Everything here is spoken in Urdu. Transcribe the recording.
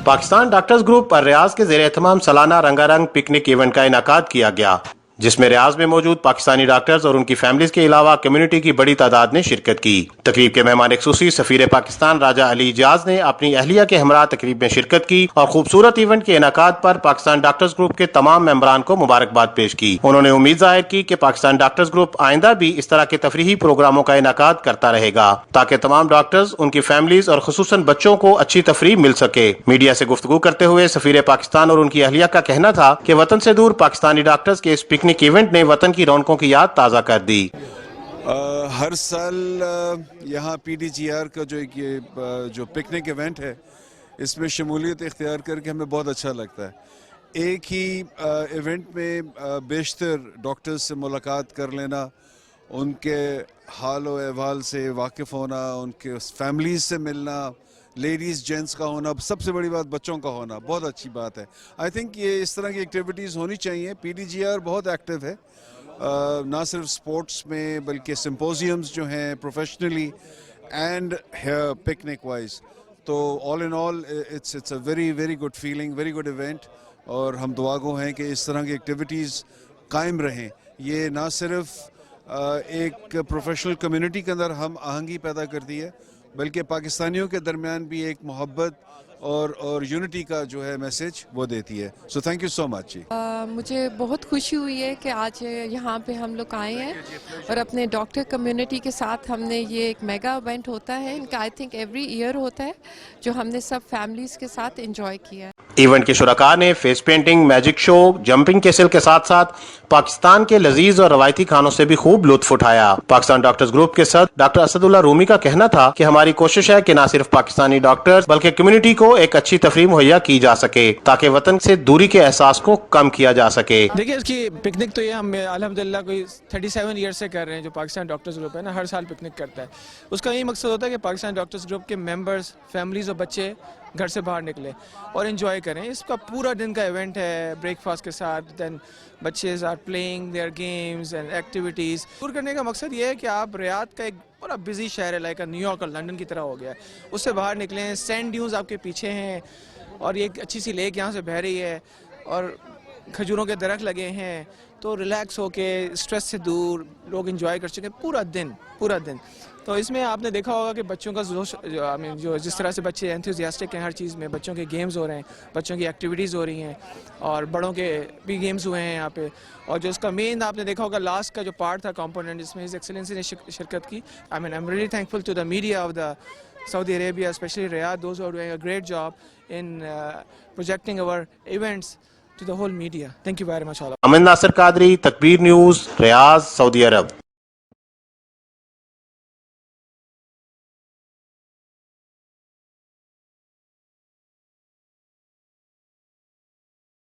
پاکستان ڈاکٹرز گروپ اور ریاض کے زیر اہتمام سالانہ رنگا رنگ پکنک ایونٹ کا انعقاد کیا گیا، جس میں ریاض میں موجود پاکستانی ڈاکٹرز اور ان کی فیملیز کے علاوہ کمیونٹی کی بڑی تعداد نے شرکت کی۔ تقریب کے مہمان خصوصی سفیر پاکستان راجہ علی اجاز نے اپنی اہلیہ کے ہمراہ تقریب میں شرکت کی اور خوبصورت ایونٹ کے انعقاد پر پاکستان ڈاکٹرز گروپ کے تمام ممبران کو مبارکباد پیش کی۔ انہوں نے امید ظاہر کی کہ پاکستان ڈاکٹرز گروپ آئندہ بھی اس طرح کے تفریحی پروگراموں کا انعقاد کرتا رہے گا تاکہ تمام ڈاکٹرز، ان کی فیملیز اور خصوصاً بچوں کو اچھی تفریح مل سکے۔ میڈیا سے گفتگو کرتے ہوئے سفیر پاکستان اور ان کی اہلیہ کا کہنا تھا کہ وطن سے دور پاکستانی ڈاکٹرز کے اس پکنک ایونٹ نے وطن کی رونقوں کی یاد تازہ کر دی۔ ہر سال یہاں پی ڈی جی آر کا جو پکنک ایونٹ ہے، اس میں شمولیت اختیار کر کے ہمیں بہت اچھا لگتا ہے۔ ایک ہی ایونٹ میں بیشتر ڈاکٹرز سے ملاقات کر لینا، ان کے حال و احوال سے واقف ہونا، ان کے فیملیز سے ملنا، لیڈیز جینٹس کا ہونا، سب سے بڑی بات بچوں کا ہونا، بہت اچھی بات ہے۔ آئی تھنک یہ اس طرح کی ایکٹیویٹیز ہونی چاہیے۔ پی ڈی جی آر بہت ایکٹیو ہے، نہ صرف سپورٹس میں بلکہ سمپوزیمز جو ہیں پروفیشنلی اینڈ پکنک وائز، تو all in all it's a very very good feeling, very good event, اور ہم دعا گو ہیں کہ اس طرح کی ایکٹیویٹیز قائم رہیں۔ یہ نہ صرف ایک پروفیشنل کمیونٹی کے اندر ہم آہنگی پیدا کرتی ہے، بلکہ پاکستانیوں کے درمیان بھی ایک محبت اور یونٹی کا جو ہے میسج وہ دیتی ہے۔ سو تھینک یو سو مچ۔ مجھے بہت خوشی ہوئی ہے کہ آج یہاں پہ ہم لوگ آئے ہیں اور اپنے ڈاکٹر کمیونٹی کے ساتھ ہم نے یہ ایک میگا ایونٹ ہوتا ہے، ان کا آئی تھنک ایوری ایئر ہوتا ہے، جو ہم نے سب فیملیز کے ساتھ انجوائے کیا ہے۔ ایونٹ کے شرکاء نے فیس پینٹنگ، میجک شو، جمپنگ کیسل کے ساتھ ساتھ پاکستان کے لذیذ اور روایتی کھانوں سے بھی خوب لطف اٹھایا۔ پاکستان ڈاکٹرز گروپ کے صدر ڈاکٹر اسد اللہ رومی کا کہنا تھا کہ ہماری کوشش ہے کہ نہ صرف پاکستانی ڈاکٹرز بلکہ کمیونٹی کو ایک اچھی تفریح مہیا کی جا سکے تاکہ وطن سے دوری کے احساس کو کم کیا جا سکے۔ دیکھیے، اس کی پکنک تو یہ ہم الحمدللہ کوئی 37 ایئر سے کر رہے ہیں، جو پاکستان ڈاکٹرز گروپ ہے نا، ہر سال پکنک کرتا ہے۔ اس کا یہی مقصد ہوتا ہے کہ پاکستان ڈاکٹرز گروپ کے ممبرز، فیملیز اور بچے گھر سے باہر نکلیں اور انجوائے کریں۔ اس کا پورا دن کا ایونٹ ہے، بریک فاسٹ کے ساتھ، دین بچیز are playing their games and activities. Tour کرنے کا مقصد یہ ہے کہ آپ ریاض کا ایک بڑا بزی شہر ہے، لائک نیو یارک اور لنڈن کی طرح ہو گیا ہے، اس سے باہر نکلیں۔ سینڈ ڈیونز آپ کے پیچھے ہیں اور یہ ایک اچھی سی لیک یہاں سے بہہ رہی ہے اور کھجوروں کے درخت لگے ہیں، تو ریلیکس ہو کے اسٹریس سے دور لوگ انجوائے کر چکے پورا دن۔ تو اس میں آپ نے دیکھا ہوگا کہ بچوں کا جو جس طرح سے بچے انتھوزیاسٹک ہیں ہر چیز میں، بچوں کے گیمز ہو رہے ہیں، بچوں کی ایکٹیویٹیز ہو رہی ہیں اور بڑوں کے بھی گیمز ہوئے ہیں یہاں پہ۔ اور جو اس کا مین آپ نے دیکھا ہوگا لاسٹ کا جو پارٹ تھا کمپوننٹ، جس میں ہز ایکسیلنسی نے شرکت کی۔ I am really thankful to the media of the Saudi Arabia, especially Riyadh, those who are doing a great job in projecting our events to the whole media. Thank you very much all. امن ناصر قادری، تکبیر نیوز، ریاض، سعودی عرب۔